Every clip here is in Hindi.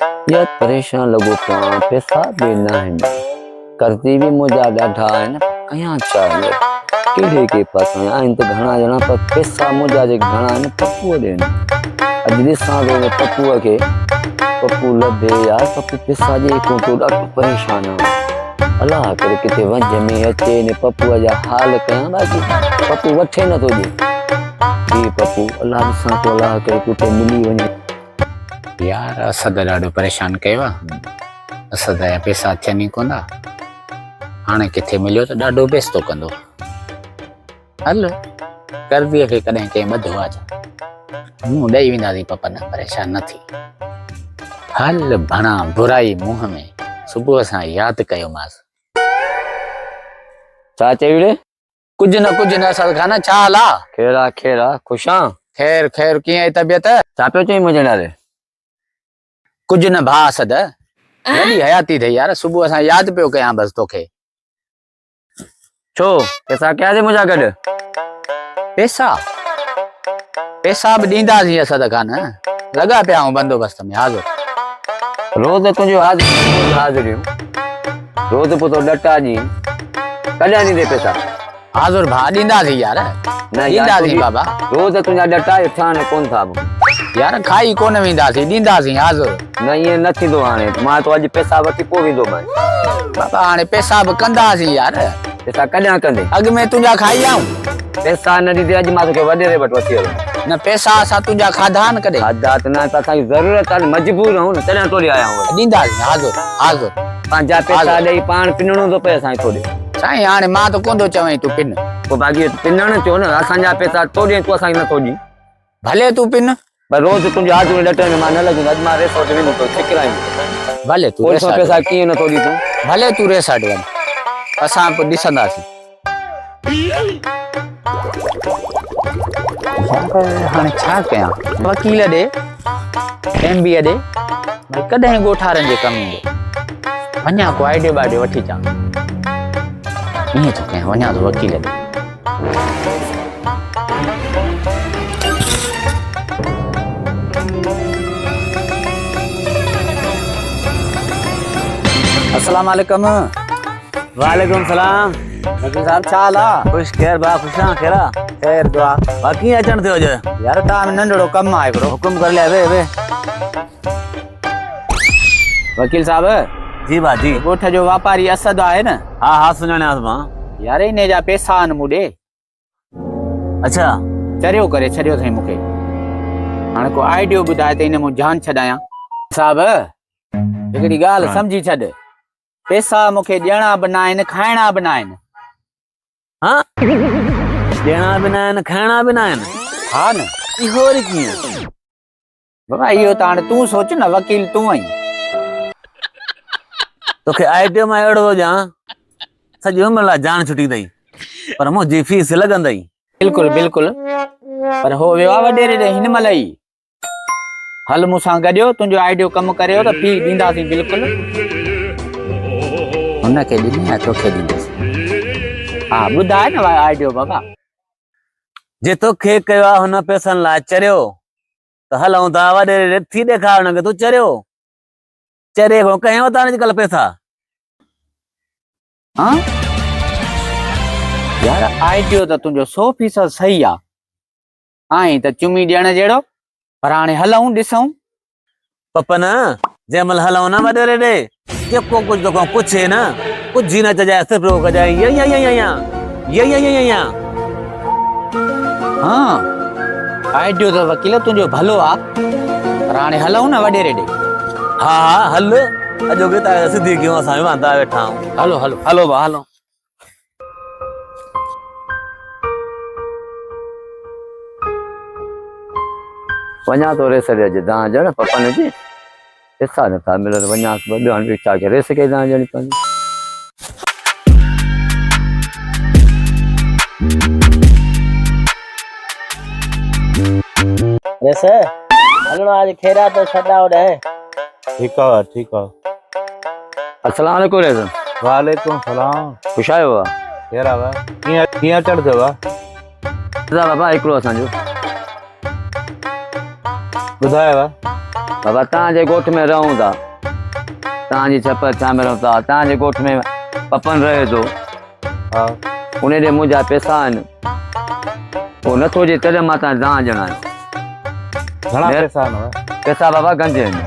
यार परेशान लगो पिया पैसा भी ना है कर्जी भी मुझा ॾाढा आहिनि कयां छा कहिड़े के पास आहिनि त घणा ॼणा पर पैसा मुझा जे घणा आहिनि पप्पूअ ॾियनि अॼु ॾिसां थो पप्पूअ खे पप्पू लभे यार पप्पू पैसा ॾे कोन थो ॾाढो परेशान आहे अलाह करे किथे वंझ में अचे ने पप्पूअ जा हाल कयां बाक़ी पप्पू वठे नथो ॾे हे पप्पू अलाह ॾिसां थो अलाह करे किथे मिली वञे यार असद ॾाढो परेशान कयो आहे असद जा पैसा अचनि ई कोन था हाणे किथे मिलियो त ॾाढो बेस्तो कंदो हल कर्ज़ीअ खे कॾहिं कंहिं ॿधो आहे छा मुंहुं ॾेई वेंदासीं पप्पा न परेशान न थी हल भणा बुराई मुंहं में सुबुह सां यादि कयोमांसि छा चई कुझु न असद खान छा हाल आहे खेरा खेरा ख़ुशि आं ख़ैर ख़ैर कीअं आहे तबियत छा पियो चई मुंहिंजे नाले कुझु न भाउ असद वॾी हयाती अथई यार सुबुह सां यादि पियो कयां बसि तोखे छो पैसा कयासीं मुंहिंजा गॾु पैसा बि ॾींदासीं असद खान लॻा पिया आहियूं बंदोबस्त में हाज़ुर रोज़ तुंहिंजो हाज़िरियूं रोज़ पुतो डटा जी कॾहिं ॾींदे पैसा हाज़ुर भाउ ॾींदासीं यार न ॾींदासीं बाबा रोज़ तुंहिंजा डटा थियान कोन था यार खाई कोन वेंदासीं ॾींदासीं हाज़ुर न ईअं न थींदो हाणे मां तो अॼु पैसा वठी पोइ वेंदोमांइ बाबा हाणे पैसा बि कंदासीं यार पैसा कॾहिं कंदे अॻु में तुंहिंजा खाई आऊं पैसा न ॾींदे अॼु मां तोखे वॾेरे वटि वठी हलो न पैसा असां तुंहिंजा खाधा न कॾहिं खाधा त न त असांजी ज़रूरत आहे मजबूर आहियूं न तॾहिं तोड़े आया आहियूं ॾींदासीं हाज़ुर पंहिंजा पैसा ॾेई पाण पिनणो थो पए असांखे थोरे साईं हाणे मां त कोन थो चवई तूं पिन पोइ बाक़ी पिनण थियो न असांजा पैसा तोड़े तूं असांखे नथो ॾी भले तूं पिन पर रोज़ तुंहिंजे हाथ में डटनि में मां न लॻंदो अॼु मां रेसोर्ट वेंदो तो ठिकरायूं भले तूं पैसा कीअं नथो ॾी तूं भले तूं रेसोर्ट वञ असां पोइ ॾिसंदासीं हाणे छा कयां वकील ॾे MBA ॾे भई कॾहिं ॻोठारनि जे कमु ईंदो वञा को आइडियो बाइडियो वठी अचां ईअं थो कयां वञा थो वकील ॾे अस्सलाम वालेकुम वालेकुम सलाम वकील साहब छा हाल आहे ख़ुशि ख़ैर भाउ ख़ुशि आं कहिड़ा ख़ैर दुआ बाक़ी अचण थियो अॼु यार तव्हां नंढड़ो कमु आहे हिकिड़ो हुकुम कर लिया वे वकील साहब जी भाउ जी ॻोठ जो वापारी असद आहे न हा सुञाणियासि मां यार इन जा पैसा आहिनि मूं ॾे अच्छा चरियो करे छॾियो अथई मूंखे हाणे को आइडियो ॿुधाए त इन मूं जान छॾायां साहब हिकिड़ी ॻाल्हि सम्झी छॾ पैसा मूंखे ॾियणा बि न आहिनि खाइणा बि न आहिनि हाँ ॾियणा बि न आहिनि खाइणा बि न आहिनि हा न इहो वरी कीअं बाबा इहो त हाणे तूं सोच न वकील तूं आहीं तोखे आइडियो मां अहिड़ो थो ॾियां सॼी उमिरि लाइ जान छुटी अथई पर मुंहिंजी फीस लॻंदई बिल्कुलु बिल्कुलु पर हो वियो आहे वॾेरे ॾे हिन महिल ई हल मूंसां गॾियो तुंहिंजो आइडियो कमु करियो त फी ॾींदासीं बिल्कुलु हुनखे ॾिनी या तोखे ॾींदसि हा ॿुधाए न आइडियो बाबा जे तोखे कयो आहे हुन पैसनि लाइ चरियो त हलूं था वॾेरे थी ॾेखार हुनखे तूं चरियो चरे खां कयूं था अॼुकल्ह पैसा हाँ यार आइडियो त तुंहिंजो 100% सही आहे आई त चुमी ॾियण जहिड़ो पर हाणे हलूं ॾिसूं पपन जंहिं महिल हलूं न वॾेरे ॾे जेको कुझु तोखां पुछे न कुझु न चजाए सिर्फ़ु कजाए हाँ आइडियो त वकील तुंहिंजो भलो आहे पर हाणे हलूं न वॾेरे ॾे हा हल अॼोके त सिधी कयूं असां वांदा वेठा आहियूं हलो हलो हलो भाउ हलो वञा थो रेस ॾे अॼु तव्हां ॼण पपन जी पैसा नथा मिलनि वञा ॿियो छा कयां रेस कई तव्हां ॼणी पंहिंजी रेस हलणो आज खेरा तो छड़ा ओडे ठीक है अस्सलाम वालेकुम रेस वालेकुम सलाम ख़ुशि आहियो केरा वा किया चढ़ देवा बाबा हिकिड़ो असांजो बुधाए वा बाबा तव्हांजे ॻोठ में रहूं था, तव्हांजी छप छा में रहूं था, तव्हांजे ॻोठ में पपन रहे थो, हाँ उन ॾे मुंहिंजा पैसा आहिनि, पोइ नथो जे तॾहिं मां तव्हां ॼणा आहियो। घणा ने- पैसा न पैसा बाबा गंज आहिनि,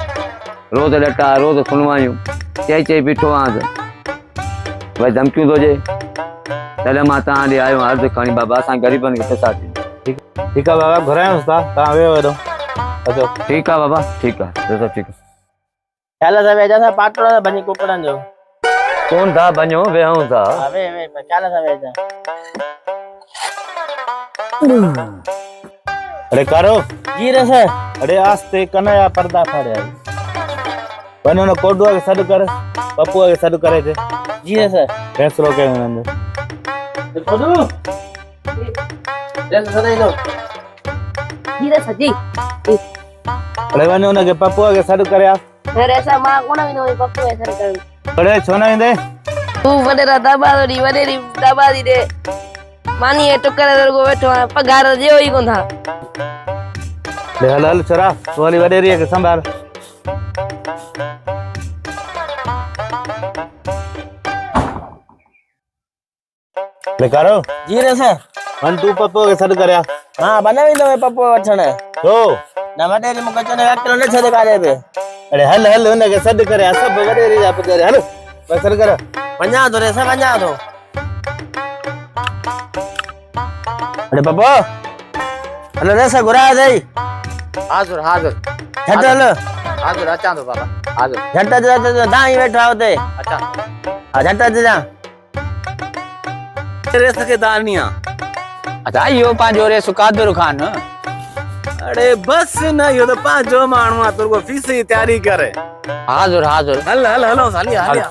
रोज़ लटा रोज़ सुनवायूं, चई चई बीठो आहियां त भई धमकियूं थो ॾे, तॾहिं मां तव्हां ॾे आयो अर्ज़ु खणी बाबा असां ग़रीबनि खे पैसा ॾियूं। ठीक है बाबा घुरायूंसि था तव्हां वेहो हेॾो अचो। ठीकु आहे बाबा, ठीकु आहे, ॾिसो ठीकु आहे। ચાલો સાહેબ એજા સાહેબ પાટો બની કુકડા જો कोन था वञो, वेहूं था। હવે ચાલો સાહેબ એજા अरे कारो જી રે સર अरे आस्ते कन्हैया पर्दा फाड़िया वञो न कोडुआ खे सॾु कर, पप्पूअ खे सॾु करे थे જી રે સર फैसलो कयो हुननि जो। કોડુ રેસ સદાઈ લો જી રે સજી अरे वञो हुनखे पप्पूअ खे सॾु करे आ। અરે સા માં કોના વિનો પપ્પુ એ સર કર अरे छो न ईंदे? તું વડેરા વડેરી દબાદી દે માની એ ટુકરે દરગો બેઠો આ પગાર જેવો ઈ કોંધા ले हल हल छोरा तूं हली वॾेरीअ खे संभाल। ले कारो જી રે સર वञ तूं पप्पूअ खे सॾु करे आ। હા બનાવી લો પપ્પો વઠણ छो? ના વડેરી મુકે ચને વાક્યો ન છે કાલે બે अरे हल हल हुनखे सॾु करे आ, सभु वॾेरी जा पुॼारी हल बसि सॾु कर। વञा તો રે સર વञा તો अरे पप्पू હલો રે સર ઘુરાય દઈ हाज़ुर हाज़ुर झट हल हाज़ुर अचां थो बाबा हाज़ुर झट दाई वेठा होते अचां हा झट जा रेस के दानिया अच्छा इहो पंहिंजो रेस कादुर ख़ान। अरे बस न यो तो पांचो माण्हू आ तुरगो फीस जी तैयारी करे। हाज़ुर हाज़ुर हल हल हलो साली हलिया।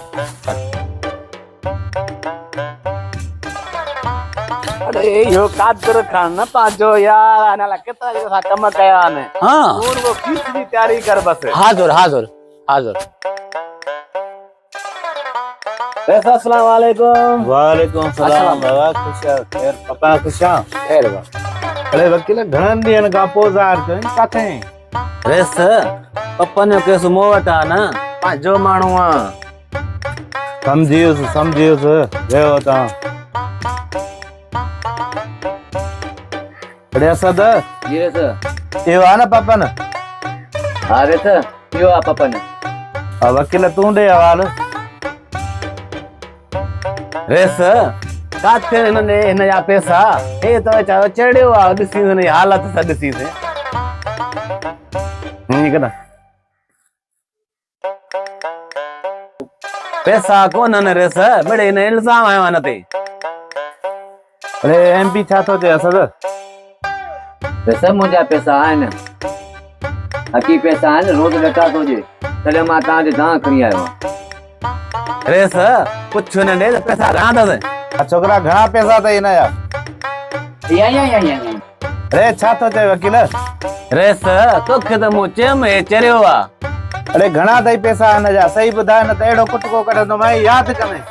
अरे यो कादर खान न पांचो यार अनाला केतरा सा कम कया ने हाँ तुरगो फीस जी तैयारी कर बस। हाज़ुर हाज़ुर हाज़ुर अस्सलाम वालेकुम वालेकुम सलाम बाबा खुशा खैर पप्पा खुशा खैर बाबा अरे वकील घणन ॾींहंनि खां पोइ ज़ाहिर कयो काथे रेस पप्पन जो केस मूं वटि आहे न पंहिंजो माण्हू आहे समझियुसि वेहो तव्हां। अरे असद जी रे सर। इहो आहे न पपन हा रे सर, इहो आहे पपन। वकील तूं ॾे हवाल। रेस काथे हिन जा पैसा हे त वीचारो चढ़ियो आहे ॾिसी हिनजी हालत त ॾिसीसीं कॾहिं पैसा कोन्हनि रेस मिड़े हिन इल्ज़ाम आयो आहे हिन ते। अरे एमपी छा थो चए असद? सर मुंहिंजा पैसा आहिनि, हक़ी पैसा आहिनि, रोज़ लटा थो ॾे, तॾहिं मां तव्हांजे धां खणी आयो आहियां। रेस कुझु न ॾे त पैसा घणा अथसि? छोकिरा घणा पैसा अथई हिन जा? अरे छा थो चए वकील? रेस तोखे त मूं चयुमि हे चरियो आहे। अरे घणा अथई पैसा हिन जा सही ॿुधाए न त अहिड़ो कुटको कढंदो मां यादि कमें।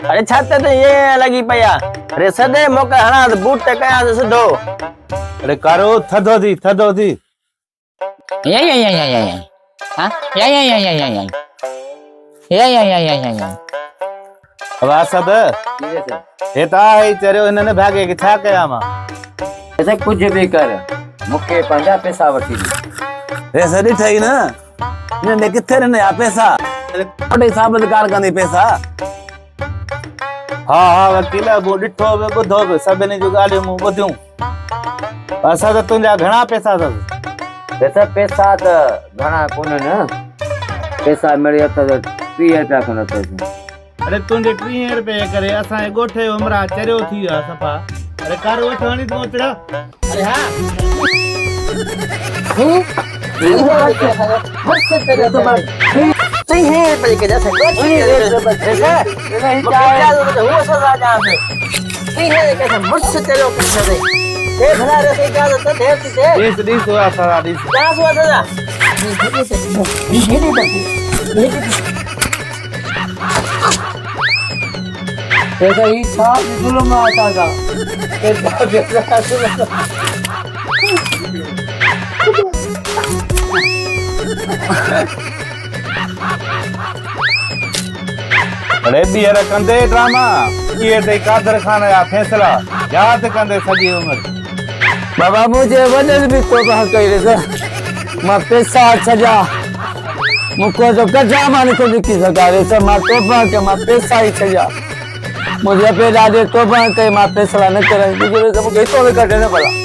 अरे छत ते ये लगी पई आहे अरे सदे मोके हणा बूट ते कयां सिधो। अरे कारो थधो थी असद जी रे सर। हे त आहे ई चरियो हिननि भागे खे छा कयां मां? सर कुझु बि कर, मूंखे पंहिंजा पैसा वठी ॾे। रेस ॾिठई न हिन किथे हिन जा पैसा वॾे साबितकार कंदी पैसा। हा हा वकील मूं ॾिठो बि ॿुधो बि सभिनी जूं ॻाल्हियूं मूं ॿुधियूं। असद तुंहिंजा घणा पैसा अथसि? सर पैसा त घणा कोन्हनि, पैसा मिड़े हथ 30 रुपया खनि अथसि। अरे तुंहिंजे 30 रुपए करे असांजे ॻोठ जो उमरा चरियो थी वियो आहे सफ़ा। अरे कारो वठ हणी तूं अचड़ा। अरे हा सही है पर के जैसे कुछ नहीं है वो सजा जहां से सही है कैसे मुझसे चलो कैसे दे ये भला रे से क्या होता है से ॾिस हुआ सारा ॾिस। क्या हुआ दादा पैसा ही छा जुलम आता था पैसा अरे ॿीहर कंदे ड्रामा इहे ते कादर खान जा फैसला यादि कंदे सॼी उमिरि। बाबा मुझे वजन भी तोबा कई सर मां पैसा छजा मुको तो कचा मान को लिखी सका रे सर मां तोबा के मां पैसा ही छजा मुझे पे ॾाढे तोबा कई मां फैसला न करे गुजरे सब के तो कटे न भला